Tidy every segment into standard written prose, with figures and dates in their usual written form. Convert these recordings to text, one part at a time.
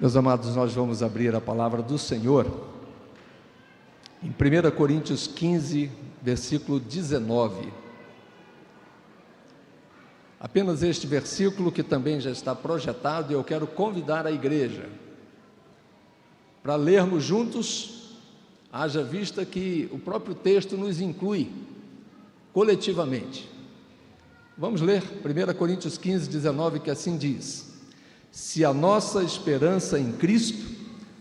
Meus amados, nós vamos abrir a palavra do Senhor em 1 Coríntios 15, versículo 19. Apenas este versículo que também já está projetado, e eu quero convidar a igreja para lermos juntos, haja vista que o próprio texto nos inclui coletivamente. Vamos ler 1 Coríntios 15, 19, que assim diz: se a nossa esperança em Cristo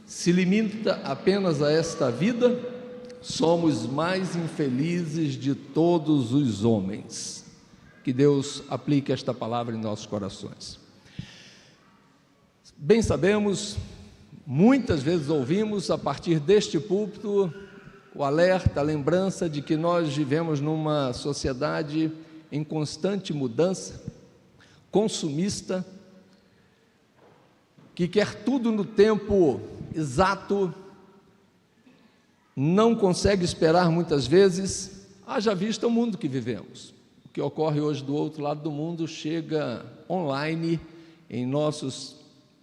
se limita apenas a esta vida, somos mais infelizes de todos os homens. Que Deus aplique esta palavra em nossos corações. Bem sabemos, muitas vezes ouvimos a partir deste púlpito o alerta, a lembrança de que nós vivemos numa sociedade em constante mudança, consumista, que quer tudo no tempo exato, não consegue esperar muitas vezes, haja vista o mundo que vivemos. O que ocorre hoje do outro lado do mundo chega online, em nossos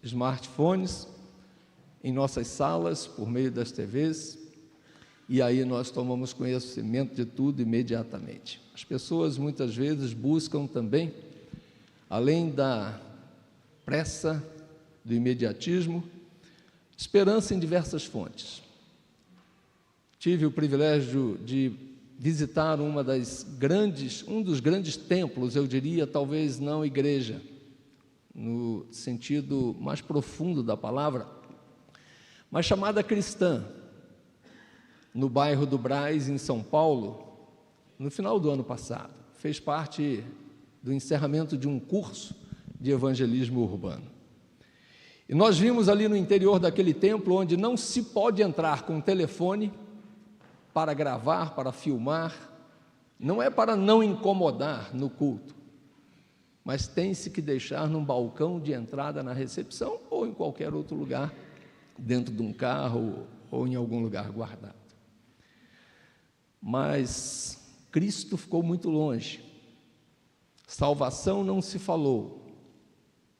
smartphones, em nossas salas, por meio das TVs, e aí nós tomamos conhecimento de tudo imediatamente. As pessoas muitas vezes buscam também, além da pressa, do imediatismo, esperança em diversas fontes. Tive o privilégio de visitar um dos grandes templos, eu diria, talvez não igreja, no sentido mais profundo da palavra, mas chamada cristã, no bairro do Brás, em São Paulo, no final do ano passado. Fez parte do encerramento de um curso de evangelismo urbano. E nós vimos ali no interior daquele templo, onde não se pode entrar com telefone para gravar, para filmar, não é para não incomodar no culto, mas tem-se que deixar num balcão de entrada na recepção ou em qualquer outro lugar, dentro de um carro ou em algum lugar guardado. Mas Cristo ficou muito longe, salvação não se falou,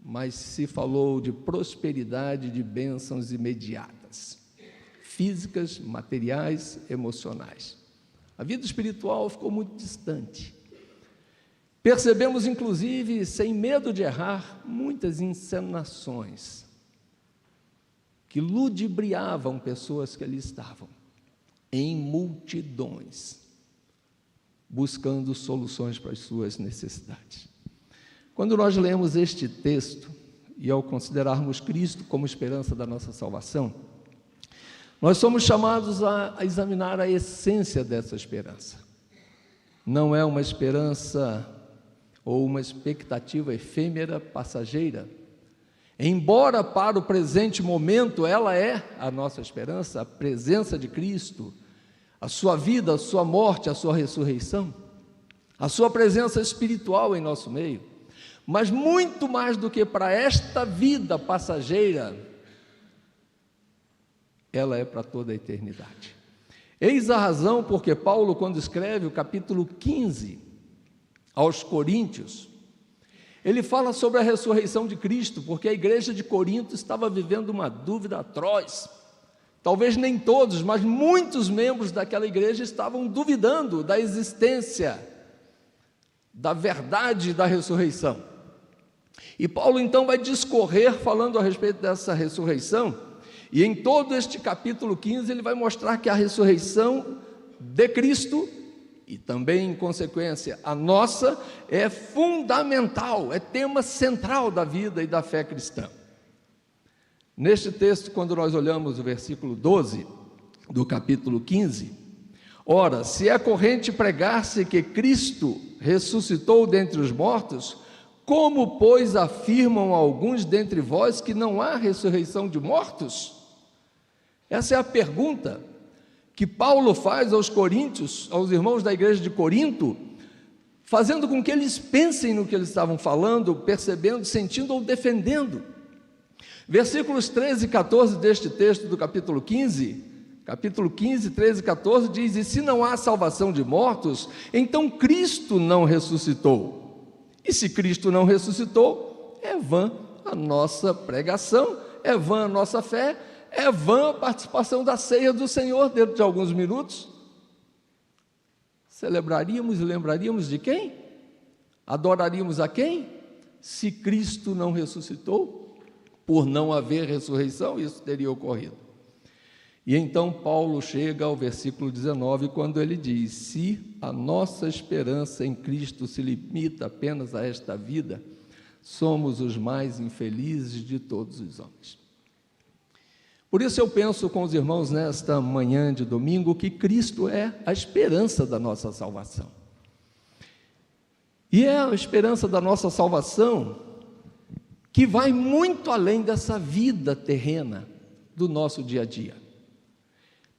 mas se falou de prosperidade, de bênçãos imediatas, físicas, materiais, emocionais. A vida espiritual ficou muito distante. Percebemos, inclusive, sem medo de errar, muitas encenações que ludibriavam pessoas que ali estavam, em multidões, buscando soluções para as suas necessidades. Quando nós lemos este texto, e ao considerarmos Cristo como esperança da nossa salvação, nós somos chamados a examinar a essência dessa esperança. Não é uma esperança ou uma expectativa efêmera, passageira. Embora para o presente momento ela é a nossa esperança, a presença de Cristo, a sua vida, a sua morte, a sua ressurreição, a sua presença espiritual em nosso meio, mas muito mais do que para esta vida passageira, ela é para toda a eternidade. Eis a razão porque Paulo, quando escreve o capítulo 15 aos Coríntios, ele fala sobre a ressurreição de Cristo, porque a igreja de Corinto estava vivendo uma dúvida atroz. Talvez nem todos, mas muitos membros daquela igreja estavam duvidando da existência, da verdade da ressurreição. E Paulo então vai discorrer falando a respeito dessa ressurreição, e em todo este capítulo 15 ele vai mostrar que a ressurreição de Cristo, e também em consequência a nossa, é fundamental, é tema central da vida e da fé cristã. Neste texto, quando nós olhamos o versículo 12 do capítulo 15, ora, se é corrente pregar-se que Cristo ressuscitou dentre os mortos, como, pois, afirmam alguns dentre vós que não há ressurreição de mortos? Essa é a pergunta que Paulo faz aos coríntios, aos irmãos da igreja de Corinto, fazendo com que eles pensem no que eles estavam falando, percebendo, sentindo ou defendendo. Versículos 13 e 14 deste texto do capítulo 15, 13 e 14 diz: e se não há salvação de mortos, então Cristo não ressuscitou. E se Cristo não ressuscitou, é vã a nossa pregação, é vã a nossa fé, é vã a participação da ceia do Senhor dentro de alguns minutos. Celebraríamos e lembraríamos de quem? Adoraríamos a quem? Se Cristo não ressuscitou, por não haver ressurreição, isso teria ocorrido. E então Paulo chega ao versículo 19, quando ele diz: se a nossa esperança em Cristo se limita apenas a esta vida, somos os mais infelizes de todos os homens. Por isso eu penso com os irmãos nesta manhã de domingo que Cristo é a esperança da nossa salvação. E é a esperança da nossa salvação que vai muito além dessa vida terrena do nosso dia a dia.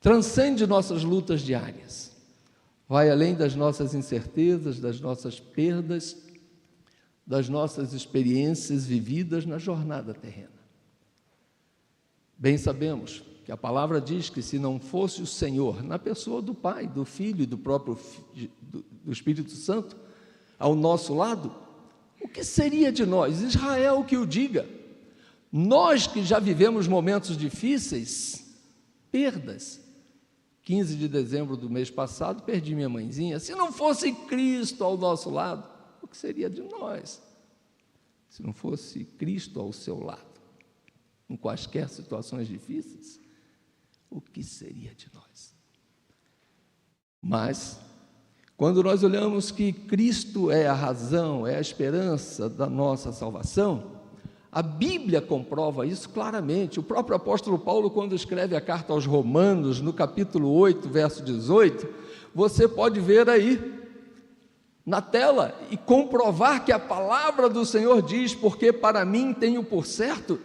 Transcende nossas lutas diárias, vai além das nossas incertezas, das nossas perdas, das nossas experiências vividas na jornada terrena. Bem sabemos que a palavra diz que se não fosse o Senhor, na pessoa do Pai, do Filho e do próprio do Espírito Santo, ao nosso lado, o que seria de nós? Israel que o diga. Nós que já vivemos momentos difíceis, perdas. 15 de dezembro do mês passado, perdi minha mãezinha. Se não fosse Cristo ao nosso lado, o que seria de nós? Se não fosse Cristo ao seu lado, em quaisquer situações difíceis, o que seria de nós? Mas, quando nós olhamos que Cristo é a razão, é a esperança da nossa salvação, a Bíblia comprova isso claramente. O próprio apóstolo Paulo, quando escreve a carta aos Romanos, no capítulo 8, verso 18, você pode ver aí na tela e comprovar que a palavra do Senhor diz: porque para mim tenho por certo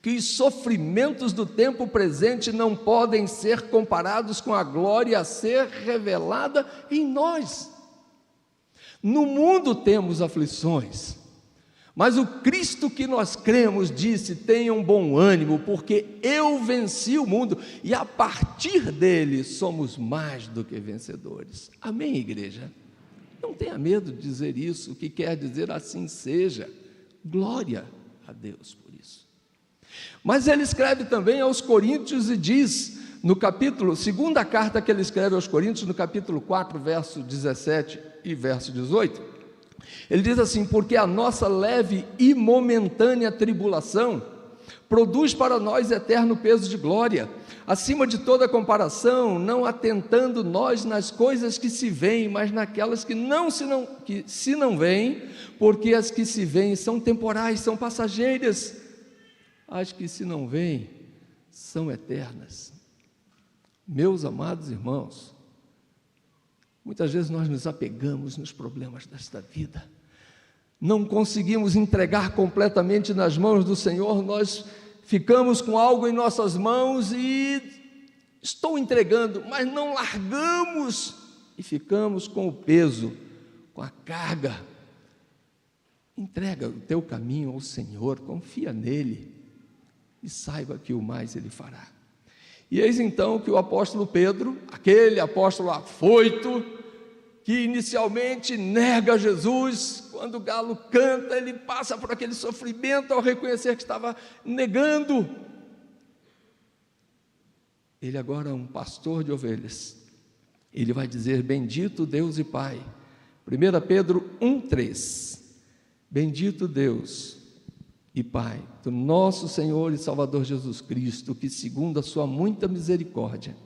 que os sofrimentos do tempo presente não podem ser comparados com a glória a ser revelada em nós. No mundo temos aflições, mas o Cristo que nós cremos disse: tenham bom ânimo, porque eu venci o mundo, e a partir dele somos mais do que vencedores. Amém, igreja? Não tenha medo de dizer isso, o que quer dizer assim seja. Glória a Deus por isso. Mas ele escreve também aos Coríntios e diz, no capítulo, segunda carta que ele escreve aos Coríntios, no capítulo 4, verso 17 e verso 18, ele diz assim: porque a nossa leve e momentânea tribulação produz para nós eterno peso de glória, acima de toda comparação, não atentando nós nas coisas que se veem, mas naquelas que se não veem, porque as que se veem são temporais, são passageiras, as que se não veem são eternas. Meus amados irmãos, muitas vezes nós nos apegamos nos problemas desta vida, não conseguimos entregar completamente nas mãos do Senhor, nós ficamos com algo em nossas mãos e estou entregando, mas não largamos e ficamos com o peso, com a carga. Entrega o teu caminho ao Senhor, confia nele e saiba que o mais ele fará. E eis então que o apóstolo Pedro, aquele apóstolo afoito, que inicialmente nega Jesus, quando o galo canta, ele passa por aquele sofrimento ao reconhecer que estava negando. Ele agora é um pastor de ovelhas. Ele vai dizer: bendito Deus e Pai. 1 Pedro 1,3. Bendito Deus e Pai do nosso Senhor e Salvador Jesus Cristo, que segundo a sua muita misericórdia,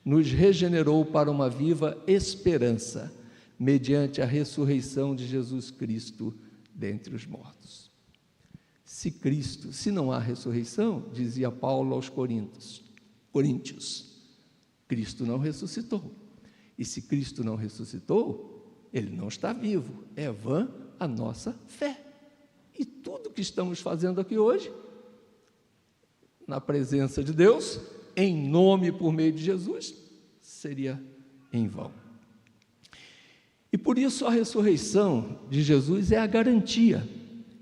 nos regenerou para uma viva esperança, mediante a ressurreição de Jesus Cristo dentre os mortos. Se não há ressurreição, dizia Paulo aos Coríntios, Cristo não ressuscitou. E se Cristo não ressuscitou, ele não está vivo, é vã a nossa fé. E tudo que estamos fazendo aqui hoje, na presença de Deus, em nome e por meio de Jesus, seria em vão. E por isso a ressurreição de Jesus é a garantia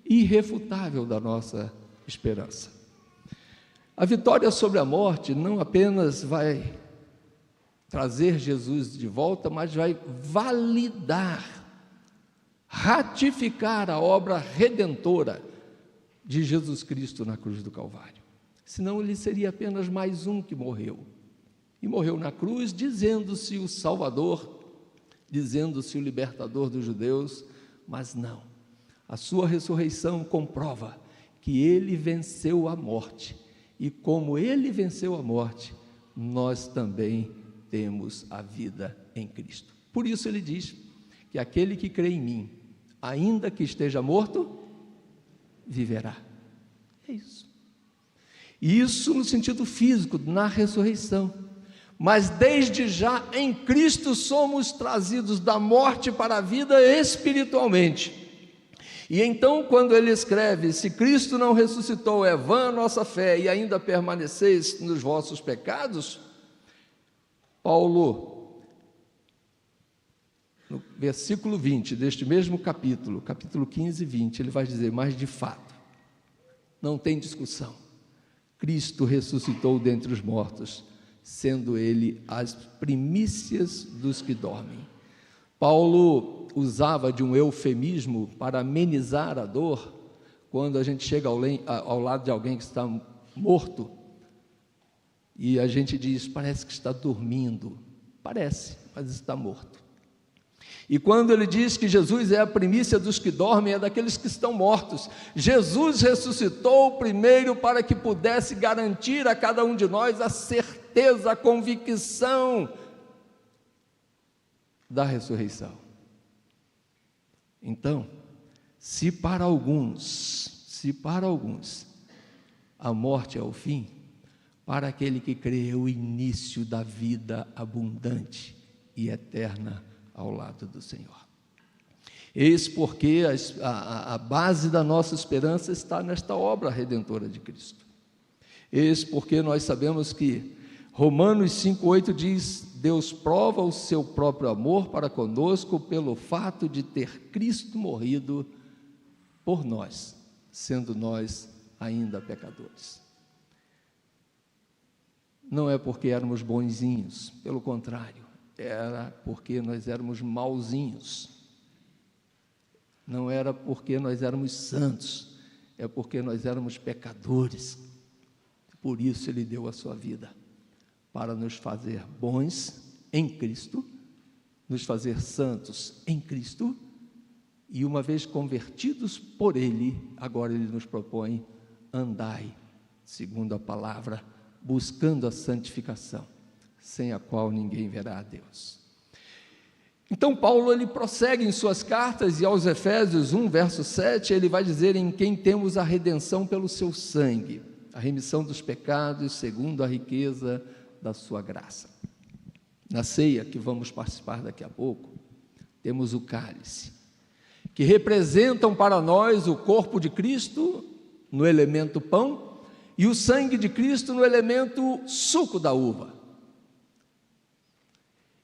irrefutável da nossa esperança. A vitória sobre a morte não apenas vai trazer Jesus de volta, mas vai validar, ratificar a obra redentora de Jesus Cristo na cruz do Calvário. senão ele seria apenas mais um que morreu. E morreu na cruz, dizendo-se o Salvador, dizendo-se o libertador dos judeus, mas não. A sua ressurreição comprova que ele venceu a morte, e como ele venceu a morte, nós também temos a vida em Cristo. Por isso ele diz que aquele que crê em mim, ainda que esteja morto, viverá. É isso. Isso no sentido físico, na ressurreição. Mas desde já em Cristo somos trazidos da morte para a vida espiritualmente. E então, quando ele escreve: se Cristo não ressuscitou, é vã a nossa fé, e ainda permaneceis nos vossos pecados, Paulo, no versículo 20 deste mesmo capítulo 15 e 20, ele vai dizer: mas de fato, não tem discussão, Cristo ressuscitou dentre os mortos, sendo ele as primícias dos que dormem. Paulo usava de um eufemismo para amenizar a dor, quando a gente chega ao lado de alguém que está morto, e a gente diz: parece que está dormindo. Parece, mas está morto. E quando ele diz que Jesus é a primícia dos que dormem, é daqueles que estão mortos. Jesus ressuscitou primeiro para que pudesse garantir a cada um de nós a certeza, a convicção da ressurreição. Então, se para alguns a morte é o fim, para aquele que crê é o início da vida abundante e eterna ao lado do Senhor. Eis porque a base da nossa esperança está nesta obra redentora de Cristo. Eis porque nós sabemos que Romanos 5,8 diz: Deus prova o seu próprio amor para conosco pelo fato de ter Cristo morrido por nós, sendo nós ainda pecadores. Não é porque éramos bonzinhos, pelo contrário, era porque nós éramos mauzinhos. Não era porque nós éramos santos, é porque nós éramos pecadores. Por isso ele deu a sua vida, para nos fazer bons em Cristo, nos fazer santos em Cristo, e uma vez convertidos por ele, agora ele nos propõe: andai segundo a palavra, buscando a santificação, sem a qual ninguém verá a Deus. Então Paulo, ele prossegue em suas cartas, e aos Efésios 1, verso 7, ele vai dizer: em quem temos a redenção pelo seu sangue, a remissão dos pecados, segundo a riqueza da sua graça. Na ceia, que vamos participar daqui a pouco, temos o cálice, que representam para nós o corpo de Cristo no elemento pão, e o sangue de Cristo no elemento suco da uva.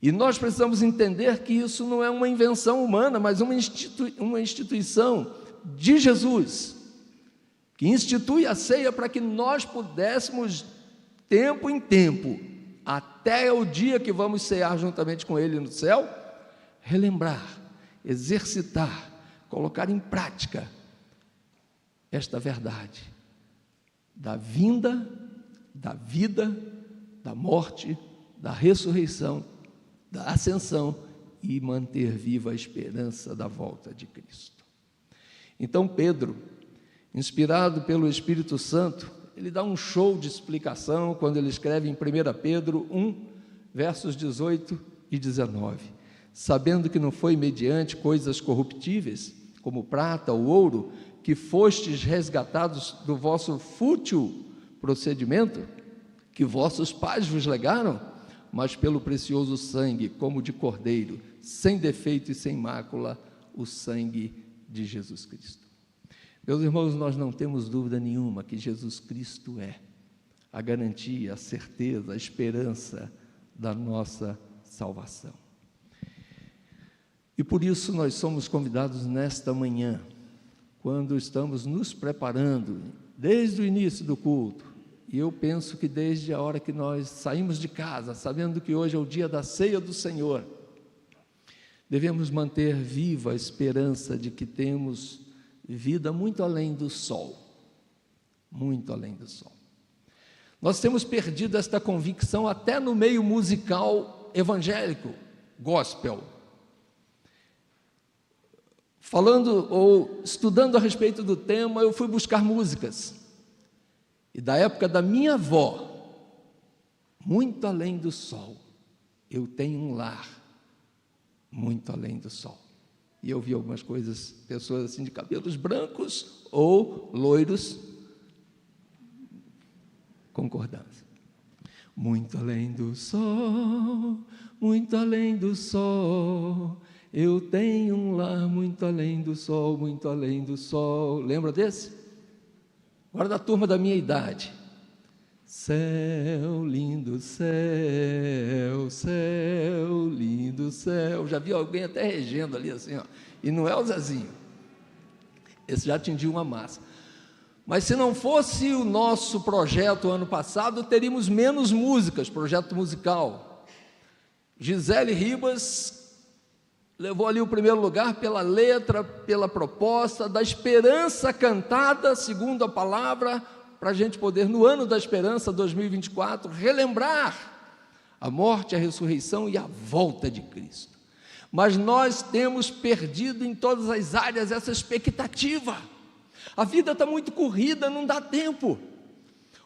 E nós precisamos entender que isso não é uma invenção humana, mas uma instituição de Jesus, que institui a ceia para que nós pudéssemos, tempo em tempo, até o dia que vamos cear juntamente com Ele no céu, relembrar, exercitar, colocar em prática esta verdade da vinda, da vida, da morte, da ressurreição, da ascensão, e manter viva a esperança da volta de Cristo. Então Pedro, inspirado pelo Espírito Santo, ele dá um show de explicação quando ele escreve em 1 Pedro 1, versos 18 e 19, sabendo que não foi mediante coisas corruptíveis, como prata ou ouro, que fostes resgatados do vosso fútil procedimento, que vossos pais vos legaram, mas pelo precioso sangue, como de cordeiro, sem defeito e sem mácula, o sangue de Jesus Cristo. Meus irmãos, nós não temos dúvida nenhuma que Jesus Cristo é a garantia, a certeza, a esperança da nossa salvação. E por isso nós somos convidados nesta manhã, quando estamos nos preparando, desde o início do culto, e eu penso que desde a hora que nós saímos de casa, sabendo que hoje é o dia da ceia do Senhor, devemos manter viva a esperança de que temos vida muito além do sol, muito além do sol. Nós temos perdido esta convicção até no meio musical evangélico, gospel. Falando ou estudando a respeito do tema, eu fui buscar músicas. E da época da minha avó, muito além do sol, eu tenho um lar, muito além do sol. E eu vi algumas coisas, pessoas assim de cabelos brancos ou loiros, concordância. Muito além do sol, muito além do sol, eu tenho um lar muito além do sol, muito além do sol. Lembra desse? Agora da turma da minha idade. Céu, lindo céu, céu, lindo céu. Já vi alguém até regendo ali assim, ó. E não é o Zezinho. Esse já atingiu uma massa. Mas se não fosse o nosso projeto ano passado, teríamos menos músicas, projeto musical. Gisele Ribas levou ali o primeiro lugar pela letra, pela proposta, da esperança cantada, segundo a palavra, para a gente poder, no ano da esperança, 2024, relembrar a morte, a ressurreição e a volta de Cristo. Mas nós temos perdido em todas as áreas essa expectativa. A vida está muito corrida, não dá tempo.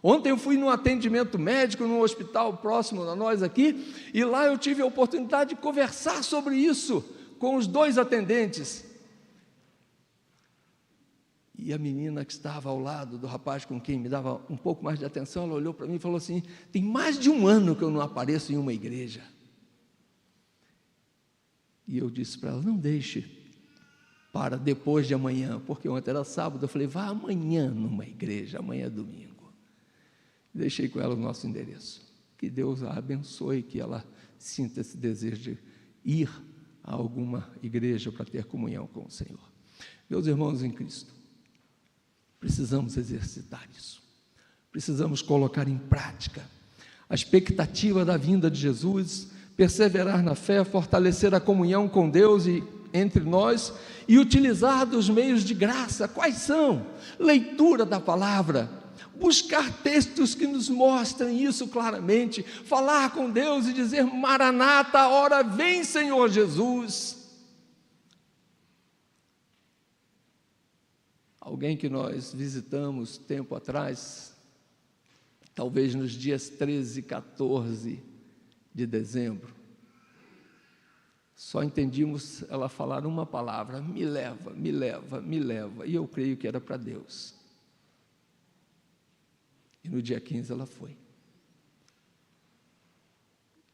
Ontem eu fui num atendimento médico, num hospital próximo a nós aqui, e lá eu tive a oportunidade de conversar sobre isso com os dois atendentes. E a menina que estava ao lado do rapaz com quem me dava um pouco mais de atenção, ela olhou para mim e falou assim: tem mais de um ano que eu não apareço em uma igreja. E eu disse para ela: não deixe para depois de amanhã, porque ontem era sábado. Eu falei: vá amanhã numa igreja, amanhã é domingo. Deixei com ela o nosso endereço. Que Deus a abençoe, que ela sinta esse desejo de ir a alguma igreja para ter comunhão com o Senhor. Meus irmãos em Cristo, precisamos exercitar isso, precisamos colocar em prática a expectativa da vinda de Jesus, perseverar na fé, fortalecer a comunhão com Deus e entre nós e utilizar dos meios de graça. Quais são? Leitura da palavra, buscar textos que nos mostrem isso claramente, falar com Deus e dizer: Maranata, a hora vem, Senhor Jesus. Alguém que nós visitamos tempo atrás, talvez nos dias 13 e 14 de dezembro, só entendíamos ela falar uma palavra: me leva, me leva, me leva, e eu creio que era para Deus. E no dia 15 ela foi.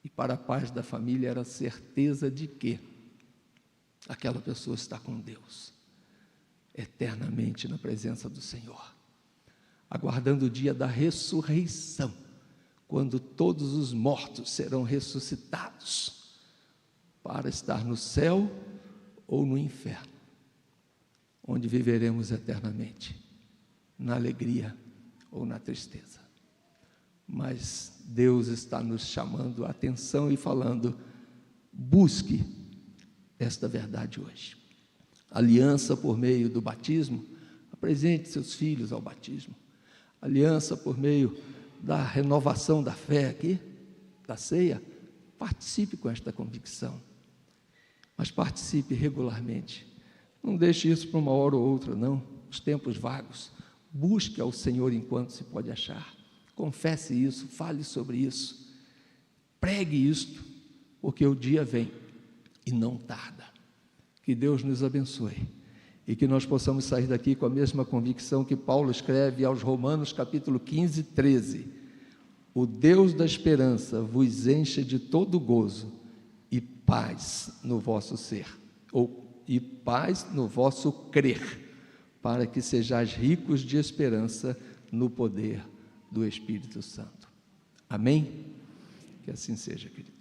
E para a paz da família era a certeza de que aquela pessoa está com Deus, eternamente na presença do Senhor, aguardando o dia da ressurreição, quando todos os mortos serão ressuscitados, para estar no céu ou no inferno, onde viveremos eternamente, na alegria ou na tristeza. Mas Deus está nos chamando a atenção e falando: busque esta verdade hoje. Aliança por meio do batismo, apresente seus filhos ao batismo. Aliança por meio da renovação da fé aqui, da ceia, participe com esta convicção. Mas participe regularmente. Não deixe isso para uma hora ou outra, não. Os tempos vagos. Busque ao Senhor enquanto se pode achar. Confesse isso, fale sobre isso. Pregue isto, porque o dia vem e não tarda. Que Deus nos abençoe e que nós possamos sair daqui com a mesma convicção que Paulo escreve aos Romanos, capítulo 15, 13. O Deus da esperança vos encha de todo gozo e paz no vosso ser, e paz no vosso crer, para que sejais ricos de esperança no poder do Espírito Santo. Amém? Que assim seja, querido.